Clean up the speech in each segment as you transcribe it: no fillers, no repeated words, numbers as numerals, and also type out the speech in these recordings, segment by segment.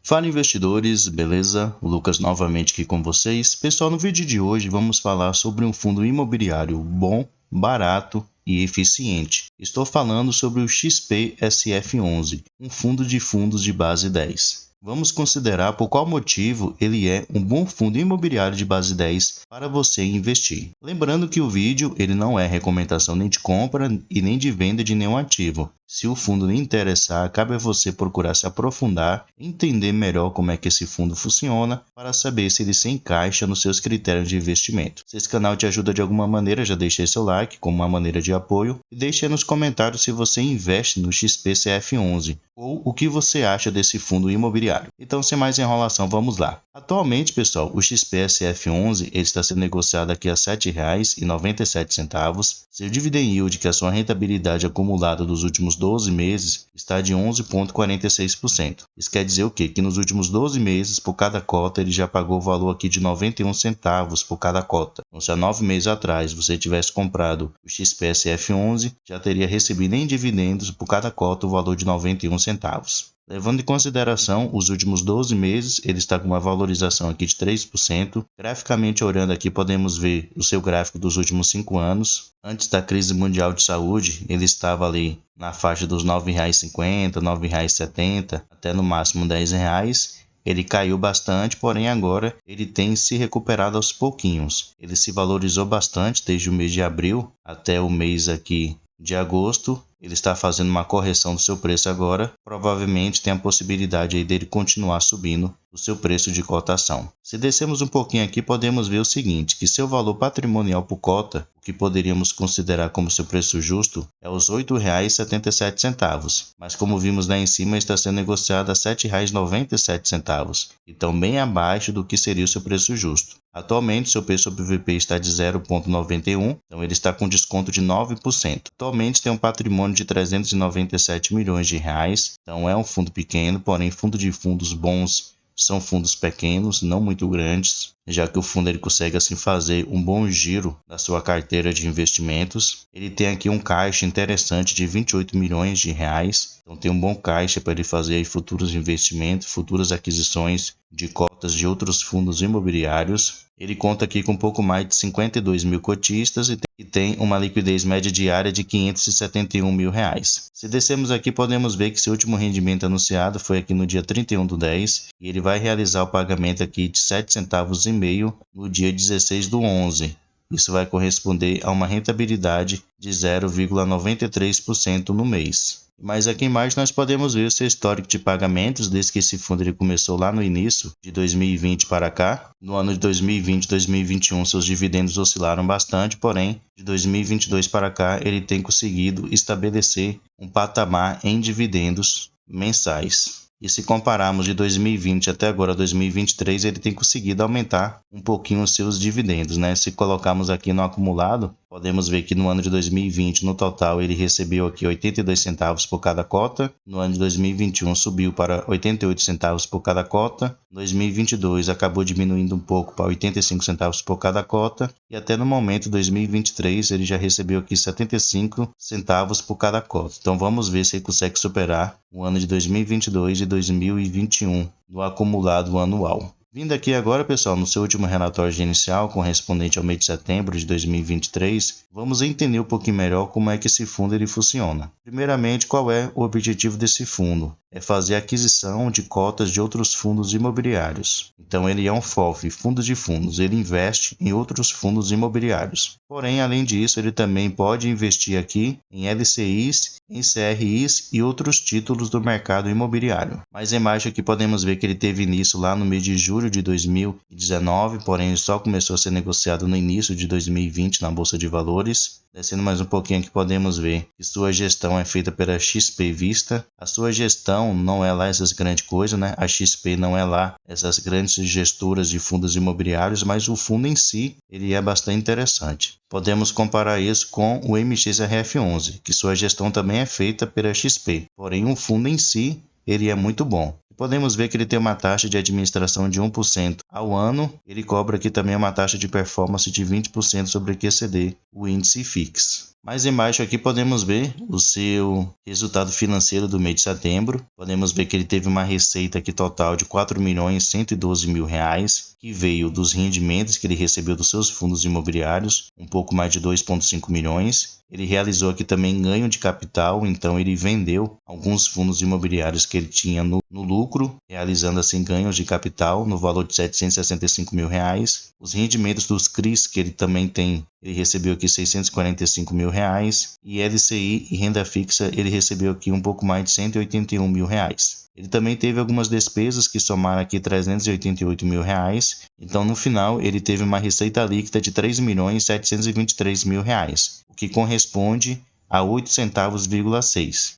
Fala investidores, beleza? O Lucas novamente aqui com vocês. Pessoal, no vídeo de hoje vamos falar sobre um fundo imobiliário bom, barato e eficiente. Estou falando sobre o XP-SF11, um fundo de fundos de base 10. Vamos considerar por qual motivo ele é um bom fundo imobiliário de base 10 para você investir. Lembrando que o vídeo ele não é recomendação nem de compra e nem de venda de nenhum ativo. Se o fundo lhe interessar, cabe a você procurar se aprofundar, entender melhor como é que esse fundo funciona, para saber se ele se encaixa nos seus critérios de investimento. Se esse canal te ajuda de alguma maneira, já deixe seu like como uma maneira de apoio e deixe aí nos comentários se você investe no XPCF11 ou o que você acha desse fundo imobiliário. Então, sem mais enrolação, vamos lá. Atualmente, pessoal, o XPSF11 ele está sendo negociado aqui a R$ 7,97. Seu dividend yield, que é a sua rentabilidade acumulada dos últimos 12 meses, está de 11,46%. Isso quer dizer o quê? Que nos últimos 12 meses, por cada cota, ele já pagou o valor aqui de 91 centavos por cada cota. Então, se há 9 meses atrás você tivesse comprado o XPSF11, já teria recebido em dividendos por cada cota o valor de 91 centavos. Levando em consideração os últimos 12 meses, ele está com uma valorização aqui de 3%. Graficamente olhando aqui, podemos ver o seu gráfico dos últimos 5 anos. Antes da crise mundial de saúde, ele estava ali na faixa dos R$ 9,50, R$ 9,70, até no máximo R$ 10. Ele caiu bastante, porém agora ele tem se recuperado aos pouquinhos. Ele se valorizou bastante desde o mês de abril até o mês aqui de agosto. Ele está fazendo uma correção do seu preço agora, provavelmente tem a possibilidade aí dele continuar subindo o seu preço de cotação. Se descermos um pouquinho aqui, podemos ver o seguinte, que seu valor patrimonial por cota, o que poderíamos considerar como seu preço justo, é os R$ 8,77, mas como vimos lá em cima, está sendo negociado a R$ 7,97, então bem abaixo do que seria o seu preço justo. Atualmente, seu P sobre VP está de 0,91, então ele está com desconto de 9%. Atualmente tem um patrimônio de 397 milhões de reais, então é um fundo pequeno, porém fundo de fundos bons são fundos pequenos, não muito grandes, já que o fundo ele consegue assim fazer um bom giro da sua carteira de investimentos. Ele tem aqui um caixa interessante de 28 milhões de reais, então tem um bom caixa para ele fazer aí futuros investimentos, futuras aquisições de cotas de outros fundos imobiliários. Ele conta aqui com um pouco mais de 52 mil cotistas e tem uma liquidez média diária de R$ 571 mil. Se descermos aqui, podemos ver que seu último rendimento anunciado foi aqui no dia 31/10 e ele vai realizar o pagamento aqui de 7 centavos e meio no dia 16/11. Isso vai corresponder a uma rentabilidade de 0,93% no mês. Mas aqui embaixo nós podemos ver o seu histórico de pagamentos desde que esse fundo ele começou lá no início de 2020 para cá. No ano de 2020 e 2021 seus dividendos oscilaram bastante, porém de 2022 para cá ele tem conseguido estabelecer um patamar em dividendos mensais. E se compararmos de 2020 até agora 2023, ele tem conseguido aumentar um pouquinho os seus dividendos, né? Se colocarmos aqui no acumulado, podemos ver que no ano de 2020, no total, ele recebeu aqui 82 centavos por cada cota. No ano de 2021, subiu para 88 centavos por cada cota. 2022, acabou diminuindo um pouco para 85 centavos por cada cota. E até no momento, 2023, ele já recebeu aqui 75 centavos por cada cota. Então, vamos ver se ele consegue superar o ano de 2022 e 2021 no acumulado anual. Vindo aqui agora, pessoal, no seu último relatório inicial, correspondente ao mês de setembro de 2023, vamos entender um pouquinho melhor como é que esse fundo ele funciona. Primeiramente, qual é o objetivo desse fundo? É fazer aquisição de cotas de outros fundos imobiliários. Então, ele é um FOF, fundo de fundos, ele investe em outros fundos imobiliários. Porém, além disso, ele também pode investir aqui em LCIs, em CRIs e outros títulos do mercado imobiliário. Mais embaixo aqui podemos ver que ele teve início lá no mês de julho de 2019, porém ele só começou a ser negociado no início de 2020 na Bolsa de Valores. Descendo mais um pouquinho aqui podemos ver que sua gestão é feita pela XP Vista. A sua gestão não é lá essas grandes coisas, né? A XP não é lá essas grandes gestoras de fundos imobiliários, mas o fundo em si ele é bastante interessante. Podemos comparar isso com o MXRF11, que sua gestão também é feita pela XP, porém o fundo em si ele é muito bom. Podemos ver que ele tem uma taxa de administração de 1% Ao ano, ele cobra aqui também uma taxa de performance de 20% sobre o QCD, o índice FIX. Mais embaixo aqui podemos ver o seu resultado financeiro do mês de setembro. Podemos ver que ele teve uma receita aqui total de R$ 4.112.000, que veio dos rendimentos que ele recebeu dos seus fundos imobiliários, um pouco mais de 2,5 milhões. Ele realizou aqui também ganho de capital, então ele vendeu alguns fundos imobiliários que ele tinha no lucro, realizando assim ganhos de capital no valor de R$ 765.000. Os rendimentos dos CRIs que ele também tem, ele recebeu aqui R$ 645.000, e LCI e renda fixa ele recebeu aqui um pouco mais de R$ 181.000. Ele também teve algumas despesas que somaram aqui R$ 388.000, então no final ele teve uma receita líquida de R$ 3.723.000, o que corresponde a 8 centavos, e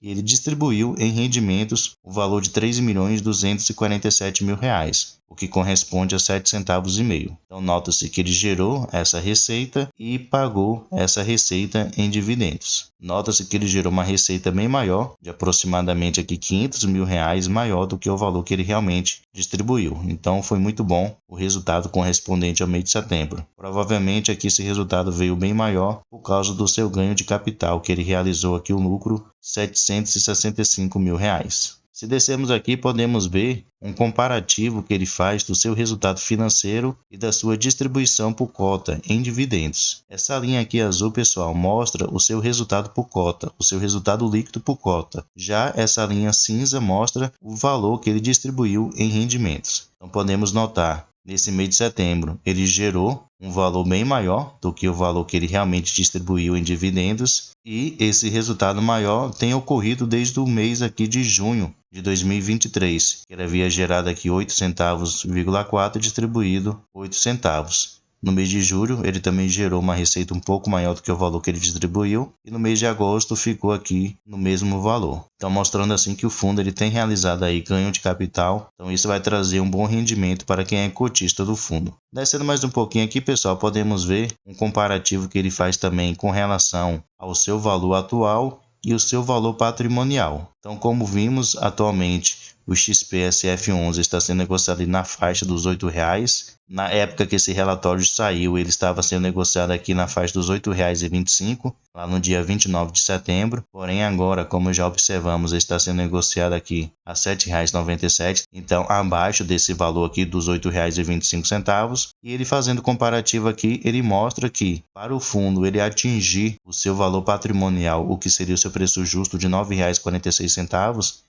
ele distribuiu em rendimentos o valor de R$ 3.247.000, o que corresponde a 7 centavos e meio. Então nota-se que ele gerou essa receita e pagou essa receita em dividendos. Nota-se que ele gerou uma receita bem maior, de aproximadamente aqui R$ 500.000 maior do que o valor que ele realmente distribuiu. Então foi muito bom o resultado correspondente ao mês de setembro. Provavelmente aqui esse resultado veio bem maior por causa do seu ganho de capital, que ele realizou aqui o lucro R$ 765.000. Se descermos aqui, podemos ver um comparativo que ele faz do seu resultado financeiro e da sua distribuição por cota em dividendos. Essa linha aqui azul, pessoal, mostra o seu resultado por cota, o seu resultado líquido por cota. Já essa linha cinza mostra o valor que ele distribuiu em rendimentos. Então podemos notar, nesse mês de setembro, ele gerou um valor bem maior do que o valor que ele realmente distribuiu em dividendos, e esse resultado maior tem ocorrido desde o mês aqui de junho de 2023, que ele havia gerado aqui 8 centavos, e distribuído 8 centavos. No mês de julho, ele também gerou uma receita um pouco maior do que o valor que ele distribuiu, e no mês de agosto ficou aqui no mesmo valor. Então, mostrando assim que o fundo ele tem realizado aí ganho de capital, então isso vai trazer um bom rendimento para quem é cotista do fundo. Descendo mais um pouquinho aqui, pessoal, podemos ver um comparativo que ele faz também com relação ao seu valor atual e o seu valor patrimonial. Então, como vimos, atualmente o XPSF11 está sendo negociado na faixa dos R$ 8,00. Na época que esse relatório saiu, ele estava sendo negociado aqui na faixa dos R$ 8,25, lá no dia 29 de setembro. Porém, agora, como já observamos, ele está sendo negociado aqui a R$ 7,97, então abaixo desse valor aqui dos R$ 8,25. E ele fazendo comparativo aqui, ele mostra que para o fundo ele atingir o seu valor patrimonial, o que seria o seu preço justo de R$ 9,46,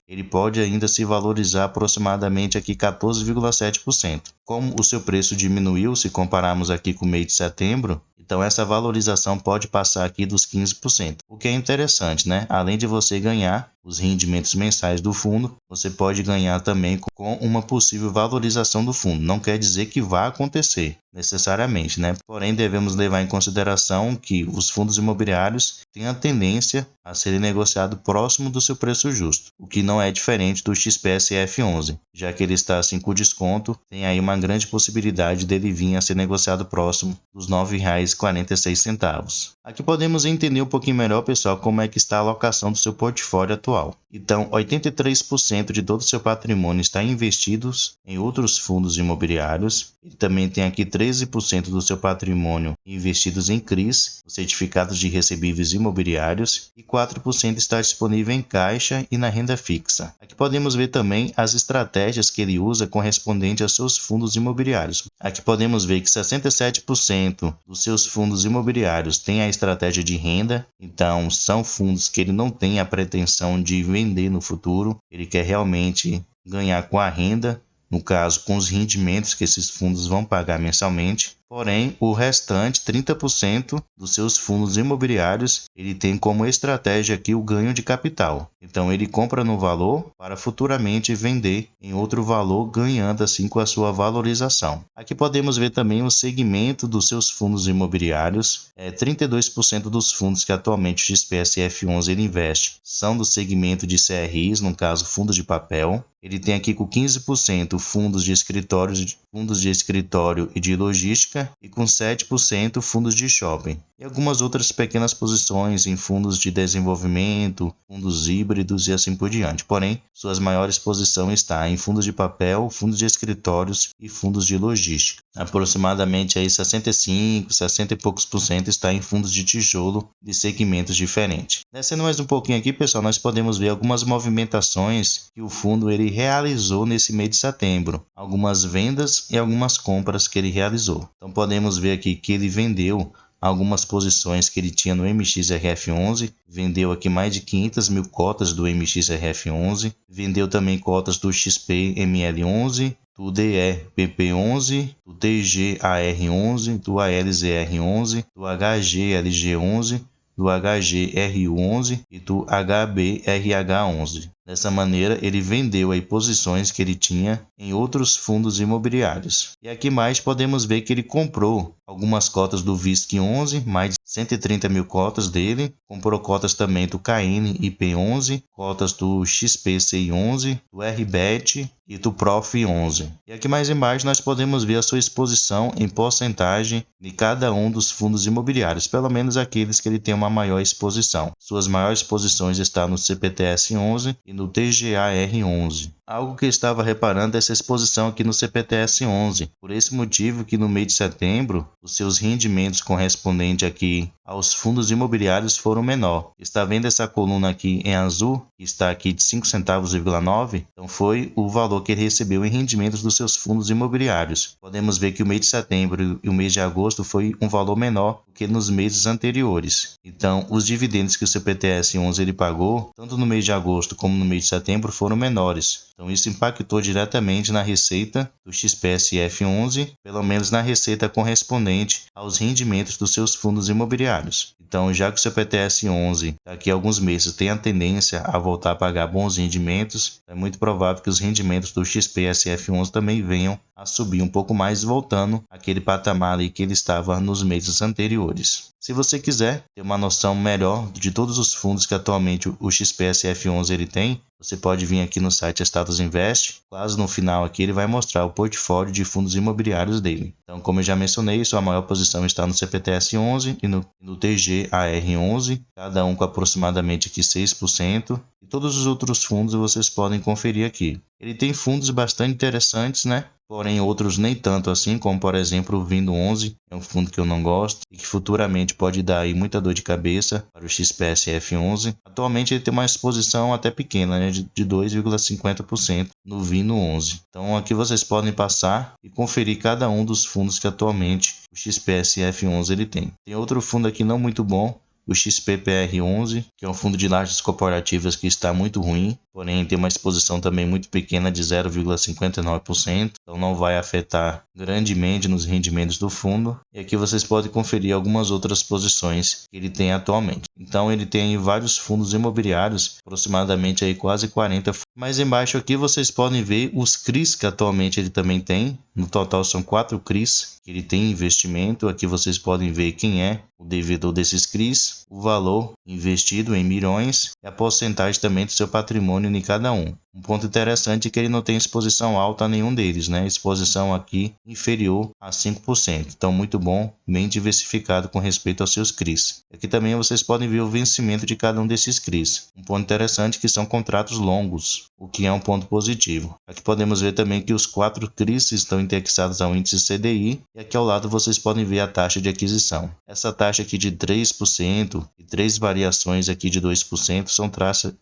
ele pode ainda se valorizar aproximadamente aqui 14,7%. Como o seu preço diminuiu, se compararmos aqui com o mês de setembro, então essa valorização pode passar aqui dos 15%, o que é interessante, né? Além de você ganhar os rendimentos mensais do fundo, você pode ganhar também com uma possível valorização do fundo. Não quer dizer que vá acontecer necessariamente, né? Porém, devemos levar em consideração que os fundos imobiliários têm a tendência a serem negociados próximo do seu preço justo, o que não é diferente do XPSF11, já que ele está assim com desconto, tem aí uma grande possibilidade dele vir a ser negociado próximo dos R$ 9,46. Aqui podemos entender um pouquinho melhor, pessoal, como é que está a alocação do seu portfólio atual. Então, 83% de todo o seu patrimônio está investidos em outros fundos imobiliários. Ele também tem aqui 13% do seu patrimônio investidos em CRIs, os certificados de recebíveis imobiliários, e 4% está disponível em caixa e na renda fixa. Aqui podemos ver também as estratégias que ele usa correspondente aos seus fundos imobiliários. Aqui podemos ver que 67% dos seus fundos imobiliários têm a estratégia de renda, então são fundos que ele não tem a pretensão de vender no futuro, ele quer realmente ganhar com a renda, no caso com os rendimentos que esses fundos vão pagar mensalmente. Porém, o restante, 30% dos seus fundos imobiliários, ele tem como estratégia aqui o ganho de capital. Então, ele compra no valor para futuramente vender em outro valor, ganhando assim com a sua valorização. Aqui podemos ver também o segmento dos seus fundos imobiliários. 32% dos fundos que atualmente o XPSF11 ele investe são do segmento de CRIs, no caso, fundos de papel. Ele tem aqui com 15% fundos de escritório e de logística, logística e com 7% fundos de shopping. E algumas outras pequenas posições em fundos de desenvolvimento, fundos híbridos e assim por diante. Porém, suas maiores posições está em fundos de papel, fundos de escritórios e fundos de logística. Aproximadamente aí 65, 60 e poucos por cento está em fundos de tijolo de segmentos diferentes. Descendo mais um pouquinho aqui, pessoal, nós podemos ver algumas movimentações que o fundo ele realizou nesse mês de setembro. Algumas vendas e algumas compras que ele realizou. Então podemos ver aqui que ele vendeu algumas posições que ele tinha no MXRF11, vendeu aqui mais de 500 mil cotas do MXRF11, vendeu também cotas do XPML11, do DEPP11, do TGAR11, do ALZR11, do HGLG11, do HGRU11 e do HBRH11. Dessa maneira, ele vendeu aí posições que ele tinha em outros fundos imobiliários. E aqui mais podemos ver que ele comprou algumas cotas do VISC11, mais de 130 mil cotas dele. Comprou cotas também do KNIP11, cotas do XPCI11, do RBET e do PROF11. E aqui mais embaixo nós podemos ver a sua exposição em porcentagem de cada um dos fundos imobiliários, pelo menos aqueles que ele tem uma maior exposição. Suas maiores posições estão no CPTS11 e no TGAR11. Algo que eu estava reparando é essa exposição aqui no CPTS11. Por esse motivo que no mês de setembro, os seus rendimentos correspondentes aqui aos fundos imobiliários foram menor. Está vendo essa coluna aqui em azul, que está aqui de 5 centavos,9? Então foi o valor que ele recebeu em rendimentos dos seus fundos imobiliários. Podemos ver que o mês de setembro e o mês de agosto foi um valor menor do que nos meses anteriores. Então, os dividendos que o CPTS11 ele pagou, tanto no mês de agosto como no mês de setembro, foram menores. Então, isso impactou diretamente na receita do XPSF11, pelo menos na receita correspondente aos rendimentos dos seus fundos imobiliários. Então, já que o CPTS11 daqui a alguns meses tem a tendência a voltar a pagar bons rendimentos, é muito provável que os rendimentos do XPSF11 também venham a subir um pouco mais, voltando àquele patamar ali que ele estava nos meses anteriores. Se você quiser ter uma noção melhor de todos os fundos que atualmente o XPSF11 ele tem, você pode vir aqui no site Status Invest. Quase no final aqui ele vai mostrar o portfólio de fundos imobiliários dele. Então, como eu já mencionei, sua maior posição está no CPTS11 e no TGAR11, cada um com aproximadamente aqui 6%. E todos os outros fundos vocês podem conferir aqui. Ele tem fundos bastante interessantes, né? Porém outros nem tanto assim, como por exemplo o Vindo 11, é um fundo que eu não gosto e que futuramente pode dar aí muita dor de cabeça para o XPSF11. Atualmente ele tem uma exposição até pequena, né, de 2,50% no Vindo 11. Então aqui vocês podem passar e conferir cada um dos fundos que atualmente o XPSF11 ele tem. Tem outro fundo aqui não muito bom, o XPPR11, que é um fundo de lajes corporativas que está muito ruim, porém tem uma exposição também muito pequena de 0,59%, então não vai afetar grandemente nos rendimentos do fundo. E aqui vocês podem conferir algumas outras posições que ele tem atualmente. Então ele tem vários fundos imobiliários, aproximadamente aí quase 40. Mais embaixo aqui vocês podem ver os CRIs que atualmente ele também tem. No total são 4 CRIs que ele tem investimento. Aqui vocês podem ver quem é o devedor desses CRIs, o valor investido em milhões e a porcentagem também do seu patrimônio em cada um. Um ponto interessante é que ele não tem exposição alta a nenhum deles, né? Exposição aqui inferior a 5%. Então, muito bom, bem diversificado com respeito aos seus CRIs. Aqui também vocês podem ver o vencimento de cada um desses CRIs. Um ponto interessante é que são contratos longos, o que é um ponto positivo. Aqui podemos ver também que os 4 CRIs estão indexados ao índice CDI e aqui ao lado vocês podem ver a taxa de aquisição. Essa taxa aqui de 3% e 3 variações aqui de 2%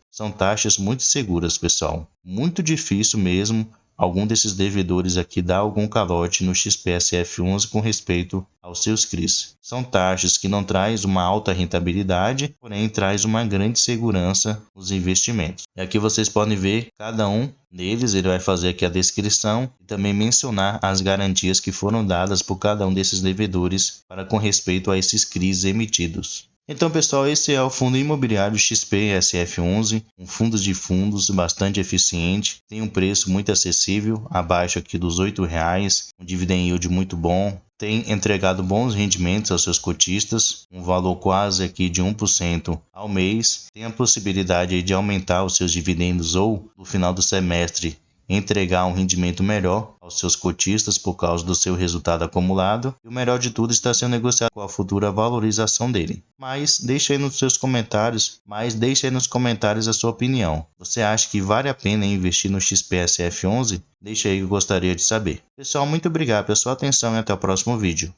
são taxas muito seguras, pessoal. Muito difícil mesmo algum desses devedores aqui dar algum calote no XPSF11 com respeito aos seus CRIs. São taxas que não traz uma alta rentabilidade, porém traz uma grande segurança nos investimentos. E aqui vocês podem ver cada um deles, ele vai fazer aqui a descrição e também mencionar as garantias que foram dadas por cada um desses devedores para com respeito a esses CRIs emitidos. Então, pessoal, esse é o fundo imobiliário XPSF11, um fundo de fundos bastante eficiente, tem um preço muito acessível, abaixo aqui dos R$ 8,00, um dividend yield muito bom, tem entregado bons rendimentos aos seus cotistas, um valor quase aqui de 1% ao mês, tem a possibilidade de aumentar os seus dividendos ou no final do semestre entregar um rendimento melhor aos seus cotistas por causa do seu resultado acumulado, e o melhor de tudo está sendo negociado com a futura valorização dele. Mas deixe aí nos comentários a sua opinião. Você acha que vale a pena investir no XPSF11? Deixe aí que eu gostaria de saber. Pessoal, muito obrigado pela sua atenção e até o próximo vídeo.